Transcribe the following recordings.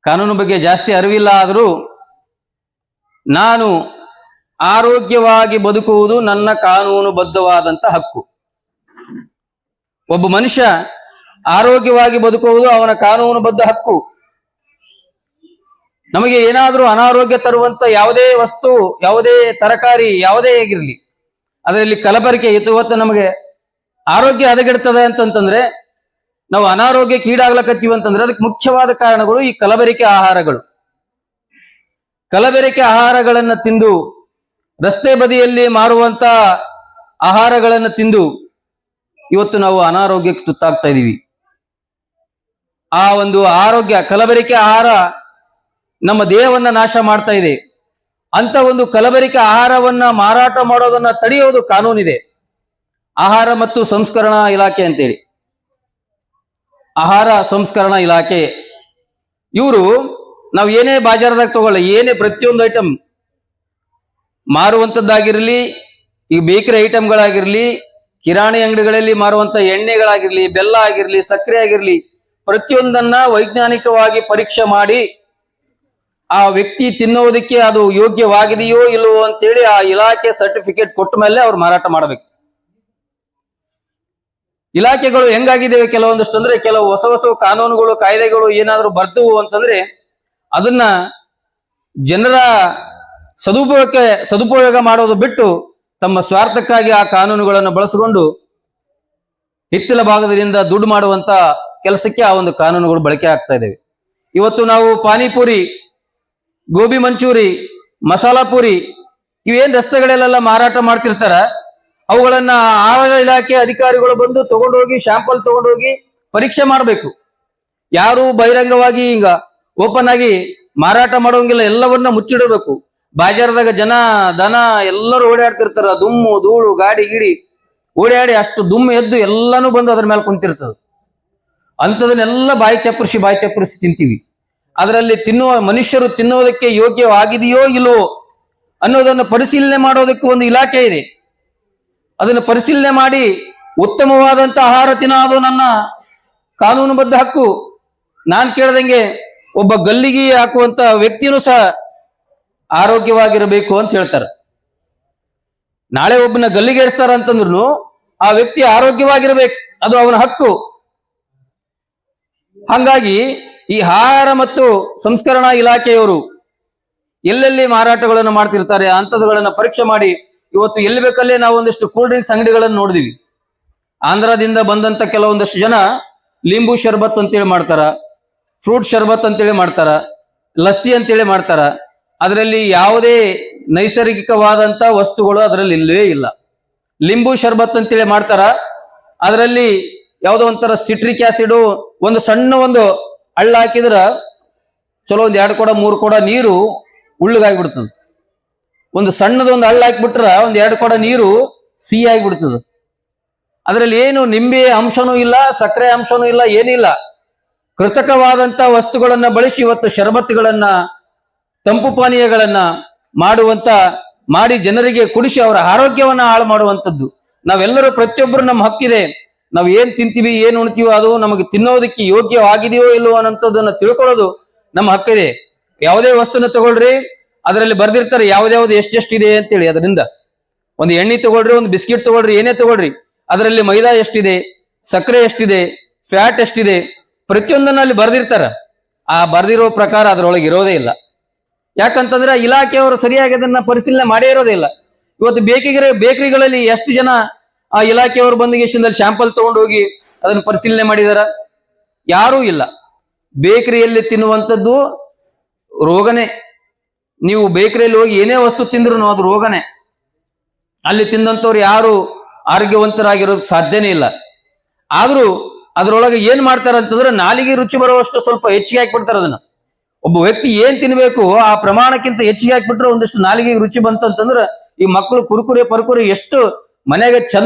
ಕಾನೂನು ಬಗ್ಗೆ ಜಾಸ್ತಿ ಅರಿವಿಲ್ಲ ಆದರೂ ನಾನು ಆರೋಗ್ಯವಾಗಿ ಬದುಕುವುದು ನನ್ನ ಕಾನೂನುಬದ್ಧವಾದಂತ ಹಕ್ಕು. ಒಬ್ಬ ಮನುಷ್ಯ ಆರೋಗ್ಯವಾಗಿ ಬದುಕುವುದು ಅವನ ಕಾನೂನುಬದ್ಧ ಹಕ್ಕು. ನಮಗೆ ಏನಾದರೂ ಅನಾರೋಗ್ಯ ತರುವಂತ ಯಾವುದೇ ವಸ್ತು, ಯಾವುದೇ ತರಕಾರಿ, ಯಾವುದೇ ಆಗಿರಲಿ, ಅದರಲ್ಲಿ ಕಲಬೆರಕೆ ಇವತ್ತು ನಮಗೆ ಆರೋಗ್ಯ ಹದಗೆಡ್ತದೆ ಅಂತಂತಂದ್ರೆ, ನಾವು ಅನಾರೋಗ್ಯಕ್ಕೆ ಈಡಾಗ್ಲಕತ್ತೀವಿ ಅಂತಂದ್ರೆ ಅದಕ್ಕೆ ಮುಖ್ಯವಾದ ಕಾರಣಗಳು ಈ ಕಲಬೆರಕೆ ಆಹಾರಗಳು. ಕಲಬೆರಕೆ ಆಹಾರಗಳನ್ನು ತಿಂದು, ರಸ್ತೆ ಬದಿಯಲ್ಲಿ ಮಾರುವಂತ ಆಹಾರಗಳನ್ನು ತಿಂದು ಇವತ್ತು ನಾವು ಅನಾರೋಗ್ಯಕ್ಕೆ ತುತ್ತಾಗ್ತಾ ಇದೀವಿ. ಆ ಒಂದು ಆರೋಗ್ಯ ಕಲಬೆರಕೆ ಆಹಾರ ನಮ್ಮ ದೇಹವನ್ನ ನಾಶ ಮಾಡ್ತಾ ಇದೆ. ಅಂತ ಒಂದು ಕಲಬೆರಕೆ ಆಹಾರವನ್ನ ಮಾರಾಟ ಮಾಡೋದನ್ನ ತಡೆಯೋದು ಕಾನೂನಿದೆ. ಆಹಾರ ಮತ್ತು ಸಂಸ್ಕರಣಾ ಇಲಾಖೆ ಅಂತೇಳಿ, ಆಹಾರ ಸಂಸ್ಕರಣಾ ಇಲಾಖೆ ಇವರು ನಾವು ಏನೇ ಬಾಜಾರದಾಗ ತಗೊಳ್ಳಿ, ಏನೇ ಪ್ರತಿಯೊಂದು ಐಟಮ್ ಮಾರುವಂಥದ್ದಾಗಿರಲಿ, ಈ ಬೇಕರಿ ಐಟಮ್ಗಳಾಗಿರ್ಲಿ, ಕಿರಾಣಿ ಅಂಗಡಿಗಳಲ್ಲಿ ಮಾರುವಂತ ಎಣ್ಣೆಗಳಾಗಿರ್ಲಿ, ಬೆಲ್ಲ ಆಗಿರ್ಲಿ, ಸಕ್ಕರೆ ಆಗಿರ್ಲಿ, ಪ್ರತಿಯೊಂದನ್ನ ವೈಜ್ಞಾನಿಕವಾಗಿ ಪರೀಕ್ಷೆ ಮಾಡಿ ಆ ವ್ಯಕ್ತಿ ತಿನ್ನೋದಕ್ಕೆ ಅದು ಯೋಗ್ಯವಾಗಿದೆಯೋ ಇಲ್ಲವೋ ಅಂತೇಳಿ ಆ ಇಲಾಖೆ ಸರ್ಟಿಫಿಕೇಟ್ ಕೊಟ್ಟ ಮೇಲೆ ಅವ್ರು ಮಾರಾಟ ಮಾಡಬೇಕು. ಇಲಾಖೆಗಳು ಹೆಂಗಾಗಿದ್ದೇವೆ ಕೆಲವೊಂದಷ್ಟು ಅಂದ್ರೆ, ಕೆಲವು ಹೊಸ ಹೊಸ ಕಾನೂನುಗಳು, ಕಾಯ್ದೆಗಳು ಏನಾದ್ರು ಬರ್ದುವು ಅಂತಂದ್ರೆ ಅದನ್ನ ಜನರ ಸದುಪಯೋಗ ಮಾಡೋದು ಬಿಟ್ಟು ತಮ್ಮ ಸ್ವಾರ್ಥಕ್ಕಾಗಿ ಆ ಕಾನೂನುಗಳನ್ನು ಬಳಸಿಕೊಂಡು ಹಿತ್ತಿಲ ಭಾಗದಿಂದ ದುಡ್ಡು ಮಾಡುವಂತ ಕೆಲಸಕ್ಕೆ ಆ ಒಂದು ಕಾನೂನುಗಳು ಬಳಕೆ ಆಗ್ತಾ ಇದ್ದೇವೆ. ಇವತ್ತು ನಾವು ಪಾನಿಪುರಿ, ಗೋಬಿ ಮಂಚೂರಿ, ಮಸಾಲಾ ಪೂರಿ ಇವೇನ್ ರಸ್ತೆಗಳಲ್ಲೆಲ್ಲ ಮಾರಾಟ ಮಾಡ್ತಿರ್ತಾರ, ಅವುಗಳನ್ನ ಆಹಾರ ಇಲಾಖೆ ಅಧಿಕಾರಿಗಳು ಬಂದು ತಗೊಂಡೋಗಿ ಶಾಂಪಲ್ ತಗೊಂಡೋಗಿ ಪರೀಕ್ಷೆ ಮಾಡಬೇಕು. ಯಾರು ಬಹಿರಂಗವಾಗಿ ಈಗ ಓಪನ್ ಆಗಿ ಮಾರಾಟ ಮಾಡೋಂಗಿಲ್ಲ, ಎಲ್ಲವನ್ನ ಮುಚ್ಚಿಡಬೇಕು. ಬಾಜಾರದಾಗ ಜನ ದನ ಎಲ್ಲರೂ ಓಡಾಡ್ತಿರ್ತಾರ, ದುಮ್ಮು ಧೂಳು ಗಾಡಿ ಗಿಡಿ ಓಡಾಡಿ ಅಷ್ಟು ದುಮ್ಮು ಎದ್ದು ಎಲ್ಲಾನು ಬಂದು ಅದ್ರ ಮೇಲೆ ಕುಂತಿರ್ತದ. ಅಂಥದನ್ನೆಲ್ಲ ಬಾಯಿ ಚಪ್ಪರಿಸಿ ತಿಂತೀವಿ. ಅದರಲ್ಲಿ ಮನುಷ್ಯರು ತಿನ್ನೋದಕ್ಕೆ ಯೋಗ್ಯವಾಗಿದೆಯೋ ಇಲ್ಲವೋ ಅನ್ನೋದನ್ನು ಪರಿಶೀಲನೆ ಮಾಡೋದಕ್ಕೆ ಒಂದು ಇಲಾಖೆ ಇದೆ. ಅದನ್ನು ಪರಿಶೀಲನೆ ಮಾಡಿ ಉತ್ತಮವಾದಂತ ಆಹಾರ ತಿನ್ನೋದು ನನ್ನ ಕಾನೂನುಬದ್ಧ ಹಕ್ಕು. ನಾನ್ ಕೇಳ್ದಂಗೆ ಒಬ್ಬ ಗಲ್ಲಿಗೆ ಹಾಕುವಂತ ವ್ಯಕ್ತಿನೂ ಸಹ ಆರೋಗ್ಯವಾಗಿರಬೇಕು ಅಂತ ಹೇಳ್ತಾರೆ. ನಾಳೆ ಒಬ್ಬನ ಗಲ್ಲಿಗೆ ಏರಿಸ್ತಾರ ಅಂತಂದ್ರು ಆ ವ್ಯಕ್ತಿ ಆರೋಗ್ಯವಾಗಿರ್ಬೇಕು, ಅದು ಅವನ ಹಕ್ಕು. ಹಾಗಾಗಿ ಈ ಆಹಾರ ಮತ್ತು ಸಂಸ್ಕರಣಾ ಇಲಾಖೆಯವರು ಎಲ್ಲೆಲ್ಲಿ ಮಾರಾಟಗಳನ್ನು ಮಾಡ್ತಿರ್ತಾರೆ ಅಂಥದ್ದುಗಳನ್ನ ಪರೀಕ್ಷೆ ಮಾಡಿ ಇವತ್ತು ಎಲ್ಲಿ ಬೇಕಲ್ಲೇ ನಾವು ಒಂದಿಷ್ಟು ಕೂಲ್ ಡ್ರಿಂಕ್ಸ್ ಅಂಗಡಿಗಳನ್ನು ನೋಡಿದೀವಿ. ಆಂಧ್ರದಿಂದ ಬಂದಂತ ಕೆಲವೊಂದಷ್ಟು ಜನ ಲಿಂಬು ಶರ್ಬತ್ ಅಂತೇಳಿ ಮಾಡ್ತಾರ, ಫ್ರೂಟ್ ಶರ್ಬತ್ ಅಂತೇಳಿ ಮಾಡ್ತಾರ, ಲಸ್ಸಿ ಅಂತೇಳಿ ಮಾಡ್ತಾರ. ಅದರಲ್ಲಿ ಯಾವುದೇ ನೈಸರ್ಗಿಕವಾದಂತ ವಸ್ತುಗಳು ಅದರಲ್ಲಿ ಇಲ್ಲವೇ ಇಲ್ಲ. ಲಿಂಬು ಶರ್ಬತ್ ಅಂತೇಳಿ ಮಾಡ್ತಾರ, ಅದರಲ್ಲಿ ಯಾವುದೋ ಒಂಥರ ಸಿಟ್ರಿಕ್ ಆಸಿಡ್ ಒಂದು ಸಣ್ಣ ಒಂದು ಹಳ್ಳ ಹಾಕಿದ್ರ ಚಲೋ ಒಂದ್ 2 ಕೊಡ 3 ಕೊಡ ನೀರು ಉಳ್ಳಗಾಗಿಬಿಡ್ತದ. ಒಂದು ಸಣ್ಣದೊಂದು ಹಳ್ಳ ಹಾಕಿಬಿಟ್ರ ಒಂದ್ 2 ಕೊಡ ನೀರು ಸಿಹಿ ಆಗಿಬಿಡ್ತದ. ಅದರಲ್ಲಿ ಏನು ನಿಂಬೆ ಅಂಶನೂ ಇಲ್ಲ, ಸಕ್ಕರೆ ಅಂಶನೂ ಇಲ್ಲ, ಏನಿಲ್ಲ. ಕೃತಕವಾದಂತ ವಸ್ತುಗಳನ್ನ ಬಳಸಿ ಇವತ್ತು ಶರಬತ್ತುಗಳನ್ನ, ತಂಪು ಪಾನೀಯಗಳನ್ನ ಮಾಡಿ ಜನರಿಗೆ ಕುಡಿಸಿ ಅವರ ಆರೋಗ್ಯವನ್ನ ಹಾಳು ಮಾಡುವಂಥದ್ದು. ನಾವೆಲ್ಲರೂ ಪ್ರತಿಯೊಬ್ಬರು ನಮ್ಮ ಹಕ್ಕಿದೆ. ನಾವು ಏನ್ ತಿಂತೀವಿ, ಏನ್ ಉಣ್ತೀವೋ ಅದು ನಮಗೆ ತಿನ್ನೋದಕ್ಕೆ ಯೋಗ್ಯವಾಗಿದೆಯೋ ಇಲ್ಲವೋ ಅನ್ನೋದನ್ನ ತಿಳ್ಕೊಳ್ಳೋದು ನಮ್ಮ ಹಕ್ಕಿದೆ. ಯಾವುದೇ ವಸ್ತುನ ತಗೊಳ್ರಿ, ಅದರಲ್ಲಿ ಬರ್ದಿರ್ತಾರೆ ಯಾವ್ದಾವ್ದು ಎಷ್ಟೆಷ್ಟಿದೆ ಅಂತೇಳಿ. ಅದರಿಂದ ಒಂದು ಎಣ್ಣೆ ತಗೊಳ್ರಿ, ಒಂದು ಬಿಸ್ಕಿಟ್ ತಗೊಳ್ರಿ, ಏನೇ ತಗೊಳ್ರಿ, ಅದರಲ್ಲಿ ಮೈದಾ ಎಷ್ಟಿದೆ, ಸಕ್ಕರೆ ಎಷ್ಟಿದೆ, ಫ್ಯಾಟ್ ಎಷ್ಟಿದೆ, ಪ್ರತಿಯೊಂದನ್ನ ಅಲ್ಲಿ ಬರ್ದಿರ್ತಾರ. ಆ ಬರ್ದಿರೋ ಪ್ರಕಾರ ಅದರೊಳಗೆ ಇರೋದೇ ಇಲ್ಲ. ಯಾಕಂತಂದ್ರೆ ಇಲಾಖೆಯವರು ಸರಿಯಾಗಿ ಅದನ್ನ ಪರಿಶೀಲನೆ ಮಾಡೇ ಇರೋದೇ ಇಲ್ಲ. ಇವತ್ತು ಬೇಕರಿಗಳಲ್ಲಿ ಎಷ್ಟು ಜನ ಆ ಇಲಾಖೆಯವರು ಬಂದಿಗೆಶದಲ್ಲಿ ಶಾಂಪಲ್ ತಗೊಂಡು ಹೋಗಿ ಅದನ್ನ ಪರಿಶೀಲನೆ ಮಾಡಿದಾರ? ಯಾರೂ ಇಲ್ಲ. ಬೇಕರಿಯಲ್ಲಿ ತಿನ್ನುವಂಥದ್ದು ರೋಗನೇ. ನೀವು ಬೇಕರಿಯಲ್ಲಿ ಹೋಗಿ ಏನೇ ವಸ್ತು ತಿಂದ್ರು ಅದು ರೋಗನೇ. ಅಲ್ಲಿ ತಿಂದಂಥವ್ರು ಯಾರು ಆರೋಗ್ಯವಂತರಾಗಿರೋದು ಸಾಧ್ಯನೇ ಇಲ್ಲ. ಆದ್ರೂ ಅದ್ರೊಳಗೆ ಏನ್ ಮಾಡ್ತಾರ ಅಂತಂದ್ರೆ ನಾಲಿಗೆ ರುಚಿ ಬರುವಷ್ಟು ಸ್ವಲ್ಪ ಹೆಚ್ಚಿಗೆ ಹಾಕ್ಬಿಡ್ತಾರ. ಅದನ್ನ ಒಬ್ಬ ವ್ಯಕ್ತಿ ಏನ್ ತಿನ್ಬೇಕು ಆ ಪ್ರಮಾಣಕ್ಕಿಂತ ಹೆಚ್ಚಿಗೆ ಹಾಕ್ಬಿಟ್ರೆ ಒಂದಿಷ್ಟು ನಾಲಿಗೆ ರುಚಿ ಬಂತಂತಂದ್ರೆ ಈ ಮಕ್ಕಳು ಕುರುಕುರೆ ಎಷ್ಟು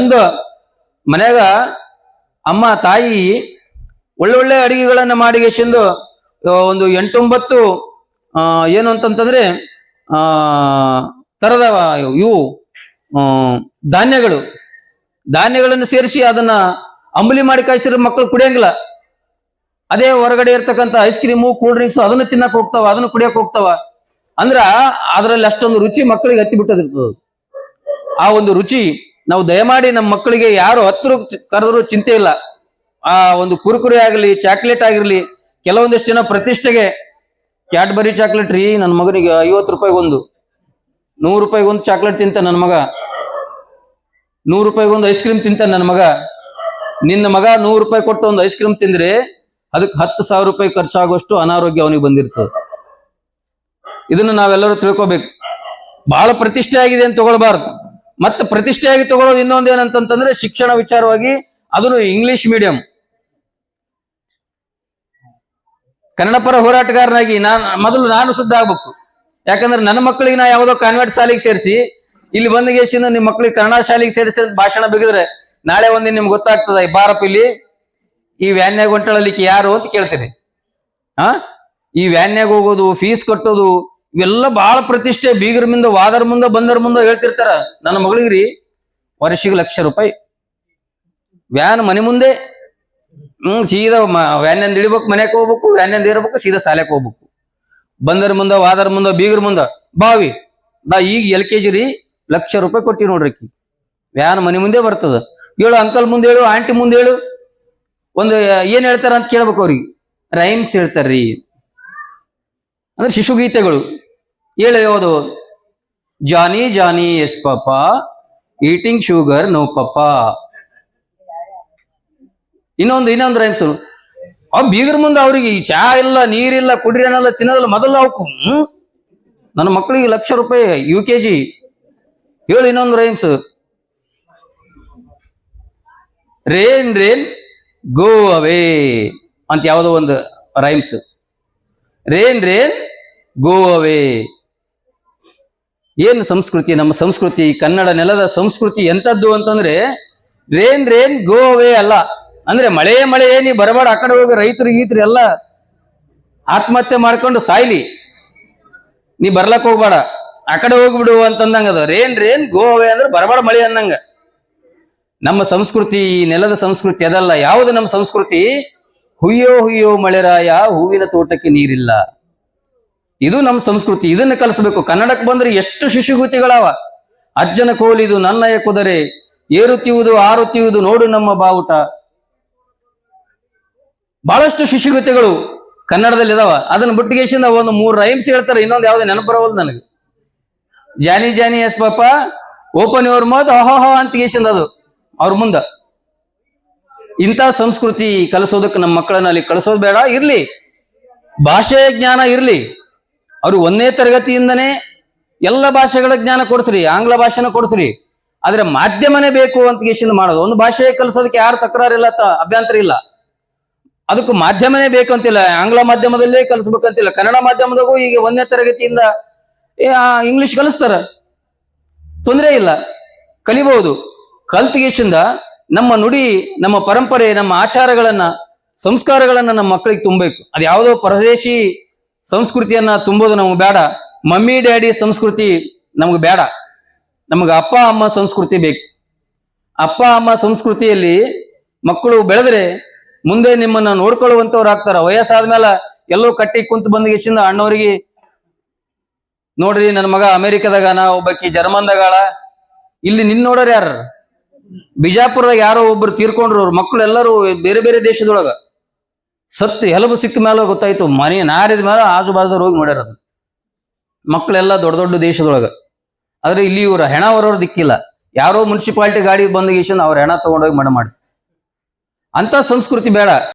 ಮನ್ಯಾಗ ಅಮ್ಮ ತಾಯಿ ಒಳ್ಳೊಳ್ಳೆ ಅಡಿಗೆಗಳನ್ನ ಮಾಡಿಗೆಸಿಂದು ಒಂದು 8-9 ಏನು ಅಂತಂತಂದ್ರೆ ತರದ ಇವು ಧಾನ್ಯಗಳನ್ನು ಸೇರಿಸಿ ಅದನ್ನ ಅಂಬಲಿ ಮಾಡಿ ಕಾಯಿಸಿರೋ ಮಕ್ಕಳು ಕುಡಿಯಂಗಿಲ್ಲ. ಅದೇ ಹೊರಗಡೆ ಇರ್ತಕ್ಕಂಥ ಐಸ್ ಕ್ರೀಮು ಕೂಲ್ ಡ್ರಿಂಕ್ಸ್ ಅದನ್ನ ತಿನ್ನಕ್ ಹೋಗ್ತಾವ, ಅದನ್ನ ಕುಡಿಯಕ್ ಹೋಗ್ತಾವ. ಅಂದ್ರ ಅದರಲ್ಲಿ ಅಷ್ಟೊಂದು ರುಚಿ ಮಕ್ಕಳಿಗೆ ಹತ್ತಿ ಬಿಟ್ಟದಿರ್ತದ. ಆ ಒಂದು ರುಚಿ ನಾವು ದಯಮಾಡಿ ನಮ್ಮ ಮಕ್ಕಳಿಗೆ ಯಾರು ಹತ್ರ ಕರೆದ್ರು ಚಿಂತೆ ಇಲ್ಲ. ಆ ಒಂದು ಕುರುಕುರಿ ಆಗಲಿ, ಚಾಕ್ಲೇಟ್ ಆಗಿರ್ಲಿ, ಕೆಲವೊಂದಿಷ್ಟು ಜನ ಪ್ರತಿಷ್ಠೆಗೆ ಕ್ಯಾಡ್ಬರಿ ಚಾಕ್ಲೇಟ್ ರೀ, ನನ್ನ ಮಗನಿಗೆ 50 ರೂಪಾಯಿಗೊಂದು, 100 ರೂಪಾಯಿಗೊಂದು ಚಾಕ್ಲೇಟ್ ತಿಂತ ನನ್ನ ಮಗ, 100 ರೂಪಾಯಿಗೊಂದು ಐಸ್ ಕ್ರೀಮ್ ತಿಂತ ನನ್ನ ಮಗ. ನಿನ್ನ ಮಗ 100 ರೂಪಾಯಿ ಕೊಟ್ಟು ಒಂದು ಐಸ್ ಕ್ರೀಮ್ ತಿಂದ್ರೆ ಅದಕ್ಕೆ 10,000 ರೂಪಾಯಿ ಖರ್ಚಾಗುವಷ್ಟು ಅನಾರೋಗ್ಯ ಅವನಿಗೆ ಬಂದಿರ್ತದೆ. ಇದನ್ನು ನಾವೆಲ್ಲರೂ ತಿಳ್ಕೊಬೇಕು. ಬಹಳ ಪ್ರತಿಷ್ಠೆ ಆಗಿದೆ ಅಂತ ತಗೊಳ್ಬಾರ್ದು. ಮತ್ತೆ ಪ್ರತಿಷ್ಠೆಯಾಗಿ ತಗೊಳ್ಳೋದು ಇನ್ನೊಂದು ಏನಂತಂದ್ರೆ ಶಿಕ್ಷಣ ವಿಚಾರವಾಗಿ ಅದನ್ನು ಇಂಗ್ಲಿಷ್ ಮೀಡಿಯಂ. ಕನ್ನಡ ಪರ ಹೋರಾಟಗಾರನಾಗಿ ನಾನು ಶುದ್ಧ ಆಗ್ಬೇಕು. ಯಾಕಂದ್ರೆ ನನ್ನ ಮಕ್ಕಳಿಗೆ ನಾ ಯಾವುದೋ ಕಾನ್ವೆಂಟ್ ಶಾಲೆಗೆ ಸೇರಿಸಿ ಇಲ್ಲಿ ಬಂದ ಗೇಶಿನ ನಿಮ್ಮ ಮಕ್ಕಳಿಗೆ ಕನ್ನಡ ಶಾಲೆಗೆ ಸೇರಿಸಿ ಭಾಷಣ ಬಿಗಿದ್ರೆ ನಾಳೆ ಒಂದಿನ ನಿಮ್ಗೆ ಗೊತ್ತಾಗ್ತದ, ಬಾರಪ್ಪ ಇಲ್ಲಿ ಈ ವ್ಯಾನ್ಯಾಗ ಹೊಂಟಳಲಿಕ್ಕೆ ಯಾರು ಅಂತ ಕೇಳ್ತೀನಿ. ಈ ವ್ಯಾನ್ಯಾಗ ಹೋಗೋದು, ಫೀಸ್ ಕಟ್ಟೋದು ಇವೆಲ್ಲ ಬಹಳ ಪ್ರತಿಷ್ಠೆ. ಬೀಗರ ಮುಂದೆ, ವಾದರ ಮುಂದೆ, ಬಂದರ ಮುಂದೆ ಹೇಳ್ತಿರ್ತಾರ. ನನ್ನ ಮಗಳಿಗ್ರಿ ವರ್ಷಿಗೆ ₹1,00,000 ವ್ಯಾನ್ ಮನೆ ಮುಂದೆ. ಸೀದಾ ವ್ಯಾನ್ಯಂದ ಇಳಿಬೇಕು, ಮನೆಗೆ ಹೋಗ್ಬೇಕು, ವ್ಯಾನ್ಯಂದ ಇರ್ಬೇಕು, ಸೀದಾ ಶಾಲೆಗೆ ಹೋಗ್ಬೇಕು. ಬಂದರ ಮುಂದೆ, ವಾದರ ಮುಂದೆ, ಬೀಗರ ಮುಂದೆ ಬಾವಿ ಈಗ LKG ರೀ ₹1,00,000 ಕೊಟ್ಟಿ ನೋಡ್ರಿ. ವ್ಯಾನ್ ಮನೆ ಮುಂದೆ ಬರ್ತದ. ಹೇಳು ಅಂಕಲ್ ಮುಂದೆ ಹೇಳು, ಆಂಟಿ ಮುಂದೆ ಹೇಳು, ಒಂದು ಏನ್ ಹೇಳ್ತಾರ ಅಂತ ಕೇಳ್ಬೇಕು ಅವ್ರಿಗೆ. ರೈಮ್ಸ್ ಹೇಳ್ತಾರ್ರಿ, ಅಂದ್ರೆ ಶಿಶುಗೀತೆಗಳು. ಹೇಳು ಯಾವುದು? Johnny Johnny yes papa, eating sugar no papa. ಇನ್ನೊಂದು ರೈಮ್ಸ್. ಅವ್ ಬೀಗರ ಮುಂದೆ ಅವ್ರಿಗೆ ಚಾ ಇಲ್ಲ, ನೀರಿಲ್ಲ, ಕುಡ್ರಿ ಅನ್ನಲ್ಲ, ತಿನ್ನೋದಿಲ್ಲ. ಮೊದಲು ಅವಕು ನನ್ನ ಮಕ್ಕಳಿಗೆ ₹1,00,000 UKG. ಹೇಳು ಇನ್ನೊಂದು ರೈಮ್ಸ್. ರೇನ್ ರೇನ್ ಗೋ ಅವೇ ಅಂತ ಯಾವುದೋ ಒಂದು ರೈಮ್ಸ್. ರೇನ್ ರೇನ್ ಗೋ ಅವೇ. ಏನು ಸಂಸ್ಕೃತಿ, ನಮ್ಮ ಸಂಸ್ಕೃತಿ, ಕನ್ನಡ ನೆಲದ ಸಂಸ್ಕೃತಿ ಎಂತದ್ದು ಅಂತಂದ್ರೆ ರೇನ್ ರೇನ್ ಗೋ ಅವೇ ಅಲ್ಲ. ಅಂದ್ರೆ ಮಳೆ ಮಳೆ ನೀ ಬರಬೇಡ, ಆ ಕಡೆ ಹೋಗಿ ರೈತರು ಗೀತರು ಎಲ್ಲ ಆತ್ಮಹತ್ಯೆ ಮಾಡ್ಕೊಂಡು ಸಾಯ್ಲಿ, ನೀ ಬರ್ಲಕ್ ಹೋಗ್ಬೇಡ, ಆ ಕಡೆ ಹೋಗ್ಬಿಡು ಅಂತಂದಂಗ ಅದ. ರೇನ್ ರೇನ್ ಗೋ ಅವೇ ಅಂದ್ರೆ ಬರಬೇಡ ಮಳೆ ಅಂದಂಗ. ನಮ್ಮ ಸಂಸ್ಕೃತಿ, ನೆಲದ ಸಂಸ್ಕೃತಿ ಅದಲ್ಲ. ಯಾವುದು ನಮ್ಮ ಸಂಸ್ಕೃತಿ? ಹುಯ್ಯೋ ಹುಯ್ಯೋ ಮಳೆರಾಯ, ಹೂವಿನ ತೋಟಕ್ಕೆ ನೀರಿಲ್ಲ. ಇದು ನಮ್ಮ ಸಂಸ್ಕೃತಿ. ಇದನ್ನ ಕಲಿಸ್ಬೇಕು. ಕನ್ನಡಕ್ಕೆ ಬಂದ್ರೆ ಎಷ್ಟು ಶಿಶುಗೀತೆಗಳವ. ಅಜ್ಜನ ಕೋಲಿದು ನನ್ನಯ ಕುದರೆ, ಏರುತ್ತಿಯುವುದು ಆರುತ್ತಿಯುವುದು ನೋಡು ನಮ್ಮ ಬಾವುಟ. ಬಹಳಷ್ಟು ಶಿಶುಗೀತೆಗಳು ಕನ್ನಡದಲ್ಲಿ ಇದಾವ. ಅದನ್ನ ಬಿಟ್ಟಿಗೆಸಿಂದ ಒಂದು 3 ರೈಮ್ಸ್ ಹೇಳ್ತಾರೆ. ಇನ್ನೊಂದು ಯಾವ್ದು ನೆನಪರವಲ್ದು ನನಗೆ. Johnny Johnny yes papa, open your mouth, ಹೋ ಅಂತ ಗೇಸಿಂದ ಅದು ಅವ್ರ ಮುಂದ. ಇಂಥ ಸಂಸ್ಕೃತಿ ಕಲಿಸೋದಕ್ಕೆ ನಮ್ಮ ಮಕ್ಕಳನ್ನ ಅಲ್ಲಿ ಕಳಿಸೋದು ಬೇಡ. ಇರ್ಲಿ, ಭಾಷೆಯ ಜ್ಞಾನ ಇರ್ಲಿ. ಅವ್ರು 1ನೇ ತರಗತಿಯಿಂದನೇ ಎಲ್ಲ ಭಾಷೆಗಳ ಜ್ಞಾನ ಕೊಡಿಸ್ರಿ, ಆಂಗ್ಲ ಭಾಷೆನ ಕೊಡಿಸ್ರಿ. ಆದ್ರೆ ಮಾಧ್ಯಮನೇ ಬೇಕು ಅಂತ ಗೇಸಿಂದ ಮಾಡೋದು. ಒಂದು ಭಾಷೆ ಕಲಿಸೋದಕ್ಕೆ ಯಾರು ತಕರಾರಿಲ್ಲ, ಅಭ್ಯಂತರ ಇಲ್ಲ. ಅದಕ್ಕೂ ಮಾಧ್ಯಮನೇ ಬೇಕಂತಿಲ್ಲ. ಆಂಗ್ಲ ಮಾಧ್ಯಮದಲ್ಲೇ ಕಲಿಸ್ಬೇಕಂತಿಲ್ಲ. ಕನ್ನಡ ಮಾಧ್ಯಮದಾಗೂ ಈಗ 1ನೇ ತರಗತಿಯಿಂದ ಇಂಗ್ಲಿಷ್ ಕಲಿಸ್ತಾರ, ತೊಂದರೆ ಇಲ್ಲ, ಕಲಿಬಹುದು. ಕಲ್ತಿಗೇಶಿಂದ ನಮ್ಮ ನುಡಿ, ನಮ್ಮ ಪರಂಪರೆ, ನಮ್ಮ ಆಚಾರಗಳನ್ನ, ಸಂಸ್ಕಾರಗಳನ್ನ ನಮ್ಮ ಮಕ್ಕಳಿಗೆ ತುಂಬಬೇಕು. ಅದು ಯಾವುದೋ ಪರದೇಶಿ ಸಂಸ್ಕೃತಿಯನ್ನ ತುಂಬೋದು ನಮ್ಗೆ ಬೇಡ. ಮಮ್ಮಿ ಡ್ಯಾಡಿ ಸಂಸ್ಕೃತಿ ನಮ್ಗೆ ಬೇಡ. ನಮ್ಗೆ ಅಪ್ಪ ಅಮ್ಮ ಸಂಸ್ಕೃತಿ ಬೇಕು. ಅಪ್ಪ ಅಮ್ಮ ಸಂಸ್ಕೃತಿಯಲ್ಲಿ ಮಕ್ಕಳು ಬೆಳೆದ್ರೆ ಮುಂದೆ ನಿಮ್ಮನ್ನ ನೋಡ್ಕೊಳ್ಳುವಂತವ್ರು ಆಗ್ತಾರ. ವಯಸ್ಸಾದ್ಮೇಲೆ ಎಲ್ಲೋ ಕಟ್ಟಿ ಕುಂತು ಬಂದಿಗೆಸಿಂದ ಅಣ್ಣವ್ರಿಗೆ ನೋಡ್ರಿ ನನ್ನ ಮಗ ಅಮೆರಿಕದಾಗ, ನಾ ಒಬ್ಬಾಕಿ ಜರ್ಮನ್ದಾಗಾಳ, ಇಲ್ಲಿ ನಿನ್ ನೋಡೋರು ಯಾರ? ಬಿಜಾಪುರದಾಗ ಯಾರೋ ಒಬ್ರು ತೀರ್ಕೊಂಡ್ರು. ಅವ್ರ ಮಕ್ಕಳು ಎಲ್ಲರೂ ಬೇರೆ ಬೇರೆ ದೇಶದೊಳಗ ಸತ್ತು ಎಲಬು ಸಿಕ್ಕ ಮೇಲೆ ಗೊತ್ತಾಯ್ತು. ಮನೆ ನಾರಿದ ಮೇಲೆ ಆಜು ಬಾಜು ಹೋಗಿ ನೋಡ್ಯಾರ. ಅದು ಮಕ್ಕಳೆಲ್ಲ ದೊಡ್ಡ ದೊಡ್ಡ ದೇಶದೊಳಗ. ಆದ್ರೆ ಇಲ್ಲಿ ಇವ್ರ ಹೆಣ ಹೊರೋರು ದಿಕ್ಕಿಲ್ಲ. ಯಾರೋ ಮುನ್ಸಿಪಾಲಿಟಿ ಗಾಡಿ ಬಂದ ಗೀಶನ್ ಅವ್ರ ಹೆಣ ತಗೊಂಡೋಗಿ ಮಡ ಮಾಡಿ. ಅಂತ ಸಂಸ್ಕೃತಿ ಬೇಡ.